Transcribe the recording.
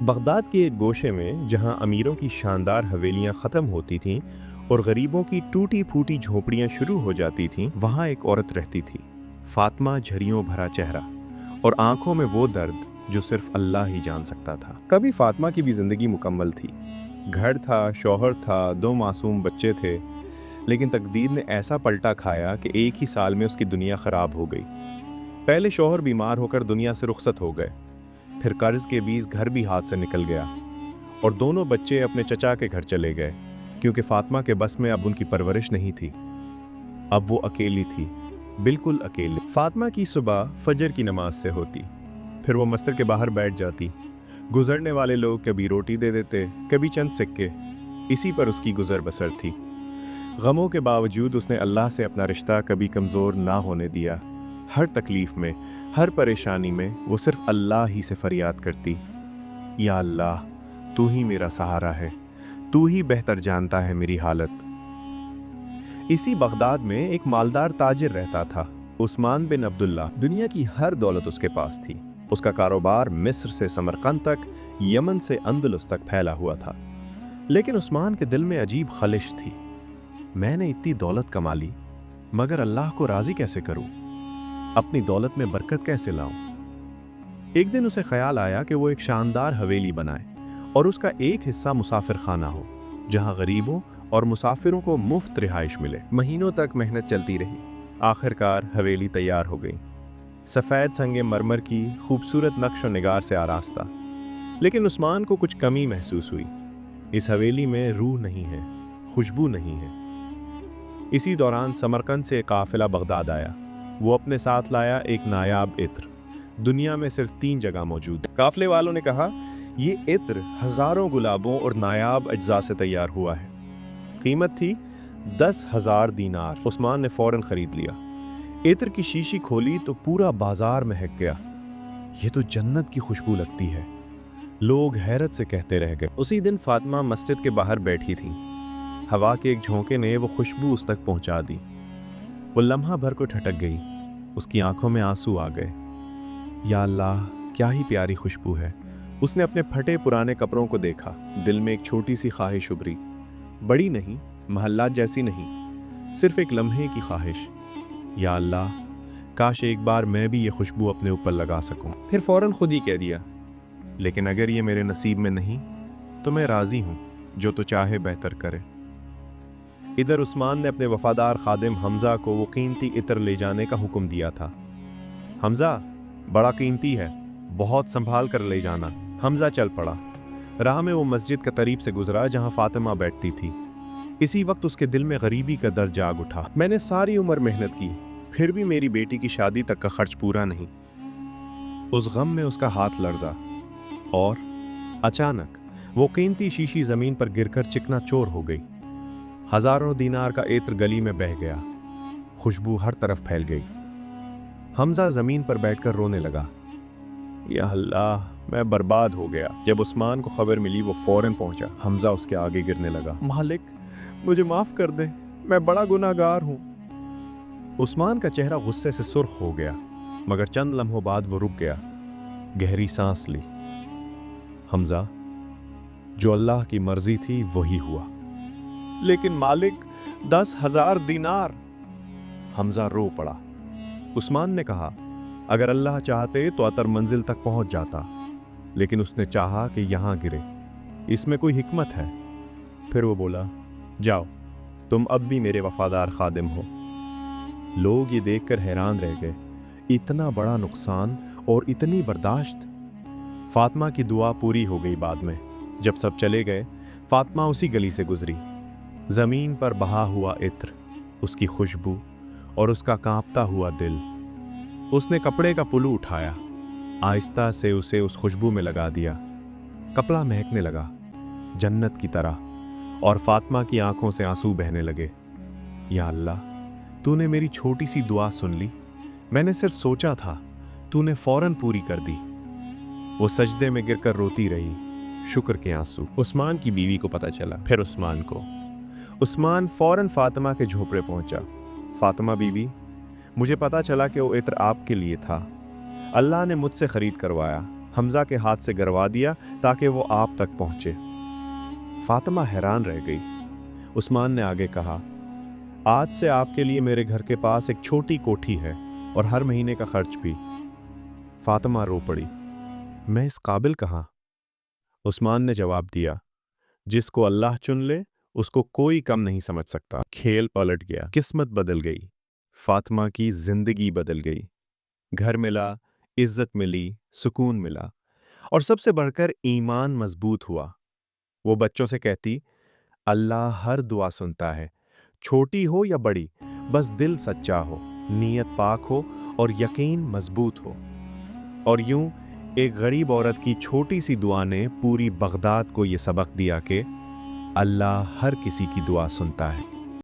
Baghdad کے ایک گوشے میں جہاں امیروں کی شاندار حویلیاں ختم ہوتی تھیں اور غریبوں کی ٹوٹی پھوٹی جھونپڑیاں شروع ہو جاتی تھیں، وہاں ایک عورت رہتی تھی، فاطمہ، جھریوں بھرا چہرہ اور آنکھوں میں وہ درد جو صرف اللہ ہی جان سکتا تھا۔ کبھی فاطمہ کی بھی زندگی مکمل تھی، گھر تھا، شوہر تھا، 2 معصوم بچے تھے، لیکن تقدیر نے ایسا پلٹا کھایا کہ ایک ہی سال میں اس کی دنیا خراب ہو گئی۔ پہلے شوہر بیمار ہو کر دنیا سے رخصت ہو گئے، پھر قرض کے بیچ گھر بھی ہاتھ سے نکل گیا اور دونوں بچے اپنے چچا کے گھر چلے گئے، کیونکہ فاطمہ کے بس میں اب ان کی پرورش نہیں تھی۔ اب وہ اکیلی تھی، بالکل اکیلی۔ فاطمہ کی صبح فجر کی نماز سے ہوتی، پھر وہ مستر کے باہر بیٹھ جاتی۔ گزرنے والے لوگ کبھی روٹی دے دیتے، کبھی چند سکے، اسی پر اس کی گزر بسر تھی۔ غموں کے باوجود اس نے اللہ سے اپنا رشتہ کبھی کمزور نہ ہونے دیا۔ ہر تکلیف میں، ہر پریشانی میں وہ صرف اللہ ہی سے فریاد کرتی، یا اللہ، تو ہی میرا سہارا ہے، تو ہی بہتر جانتا ہے میری حالت۔ اسی بغداد میں ایک مالدار تاجر رہتا تھا، عثمان بن عبداللہ۔ دنیا کی ہر دولت اس کے پاس تھی۔ اس کا کاروبار مصر سے سمرقند تک، یمن سے اندلس تک پھیلا ہوا تھا۔ لیکن عثمان کے دل میں عجیب خلش تھی۔ میں نے اتنی دولت کما لی، مگر اللہ کو راضی کیسے کروں؟ اپنی دولت میں برکت کیسے لاؤں؟ ایک دن اسے خیال آیا کہ وہ ایک شاندار حویلی بنائے اور اس کا ایک حصہ مسافر خانہ ہو، جہاں غریبوں اور مسافروں کو مفت رہائش ملے۔ مہینوں تک محنت چلتی رہی، آخرکار حویلی تیار ہو گئی، سفید سنگ مرمر کی خوبصورت نقش و نگار سے آراستہ۔ لیکن عثمان کو کچھ کمی محسوس ہوئی۔ اس حویلی میں روح نہیں ہے، خوشبو نہیں ہے۔ اسی دوران سمرقند سے ایک قافلہ بغداد آیا۔ وہ اپنے ساتھ لایا ایک نایاب عطر، دنیا میں صرف 3 جگہ موجود ہے۔ قافلے والوں نے کہا، یہ عطر ہزاروں گلابوں اور نایاب اجزاء سے تیار ہوا ہے۔ قیمت تھی 10,000 دینار۔ عثمان نے فوراً خرید لیا۔ عطر کی شیشی کھولی تو پورا بازار مہک گیا۔ یہ تو جنت کی خوشبو لگتی ہے، لوگ حیرت سے کہتے رہ گئے۔ اسی دن فاطمہ مسجد کے باہر بیٹھی تھی، ہوا کے ایک جھونکے نے وہ خوشبو اس تک پہنچا دی۔ وہ لمحہ بھر کو ٹھٹک گئی، اس کی آنکھوں میں آنسو آ گئے۔ یا اللہ، کیا ہی پیاری خوشبو ہے۔ اس نے اپنے پھٹے پرانے کپڑوں کو دیکھا، دل میں ایک چھوٹی سی خواہش ابھری، بڑی نہیں، محلات جیسی نہیں، صرف ایک لمحے کی خواہش۔ یا اللہ، کاش ایک بار میں بھی یہ خوشبو اپنے اوپر لگا سکوں۔ پھر فوراً خود ہی کہہ دیا، لیکن اگر یہ میرے نصیب میں نہیں تو میں راضی ہوں، جو تو چاہے بہتر کرے۔ ادھر عثمان نے اپنے وفادار خادم حمزہ کو وہ قیمتی عطر لے جانے کا حکم دیا تھا۔ حمزہ، بڑا قیمتی ہے، بہت سنبھال کر لے جانا۔ حمزہ چل پڑا۔ راہ میں وہ مسجد کے قریب سے گزرا جہاں فاطمہ بیٹھتی تھی۔ اسی وقت اس کے دل میں غریبی کا درد جاگ اٹھا۔ میں نے ساری عمر محنت کی، پھر بھی میری بیٹی کی شادی تک کا خرچ پورا نہیں۔ اس غم میں اس کا ہاتھ لرزا اور اچانک وہ قیمتی شیشی زمین پر گر کر چکنا چور ہو گئی۔ ہزاروں دینار کا عطر گلی میں بہہ گیا، خوشبو ہر طرف پھیل گئی۔ حمزہ زمین پر بیٹھ کر رونے لگا، یا اللہ، میں برباد ہو گیا۔ جب عثمان کو خبر ملی وہ فوراً پہنچا۔ حمزہ اس کے آگے گرنے لگا، مالک، مجھے معاف کر دے، میں بڑا گناہ گار ہوں۔ عثمان کا چہرہ غصے سے سرخ ہو گیا، مگر چند لمحوں بعد وہ رک گیا، گہری سانس لی۔ حمزہ، جو اللہ کی مرضی تھی وہی ہوا۔ لیکن مالک، 10,000 دینار۔ حمزہ رو پڑا۔ عثمان نے کہا، اگر اللہ چاہتے تو عطر منزل تک پہنچ جاتا، لیکن اس نے چاہا کہ یہاں گرے، اس میں کوئی حکمت ہے۔ پھر وہ بولا، جاؤ، تم اب بھی میرے وفادار خادم ہو۔ لوگ یہ دیکھ کر حیران رہ گئے، اتنا بڑا نقصان اور اتنی برداشت۔ فاطمہ کی دعا پوری ہو گئی۔ بعد میں جب سب چلے گئے، فاطمہ اسی گلی سے گزری۔ زمین پر بہا ہوا عطر، اس کی خوشبو اور اس کا کانپتا ہوا دل۔ اس نے کپڑے کا پلو اٹھایا، آہستہ سے اسے اس خوشبو میں لگا دیا۔ کپڑا مہکنے لگا، جنت کی طرح، اور فاطمہ کی آنکھوں سے آنسو بہنے لگے۔ یا اللہ، تو نے میری چھوٹی سی دعا سن لی، میں نے صرف سوچا تھا، تو نے فوراً پوری کر دی۔ وہ سجدے میں گر کر روتی رہی، شکر کے آنسو۔ عثمان کی بیوی کو پتہ چلا، پھر عثمان کو۔ عثمان فوراً فاطمہ کے جھونپڑے پہنچا۔ فاطمہ بیوی، مجھے پتہ چلا کہ وہ عطر آپ کے لیے تھا، اللہ نے مجھ سے خرید کروایا، حمزہ کے ہاتھ سے گروا دیا تاکہ وہ آپ تک پہنچے۔ فاطمہ حیران رہ گئی۔ عثمان نے آگے کہا، آج سے آپ کے لیے میرے گھر کے پاس ایک چھوٹی کوٹھی ہے اور ہر مہینے کا خرچ بھی۔ فاطمہ رو پڑی، میں اس قابل کہاں؟ عثمان نے جواب دیا، جس کو اللہ چن لے اس کو کوئی کم نہیں سمجھ سکتا۔ کھیل پلٹ گیا، قسمت بدل گئی، فاطمہ کی زندگی بدل گئی۔ گھر ملا، عزت ملی، سکون ملا، اور سب سے بڑھ کر ایمان مضبوط ہوا۔ وہ بچوں سے کہتی، اللہ ہر دعا سنتا ہے، چھوٹی ہو یا بڑی، بس دل سچا ہو، نیت پاک ہو اور یقین مضبوط ہو۔ اور یوں ایک غریب عورت کی چھوٹی سی دعا نے پوری بغداد کو یہ سبق دیا کہ اللہ ہر کسی کی دعا سنتا ہے۔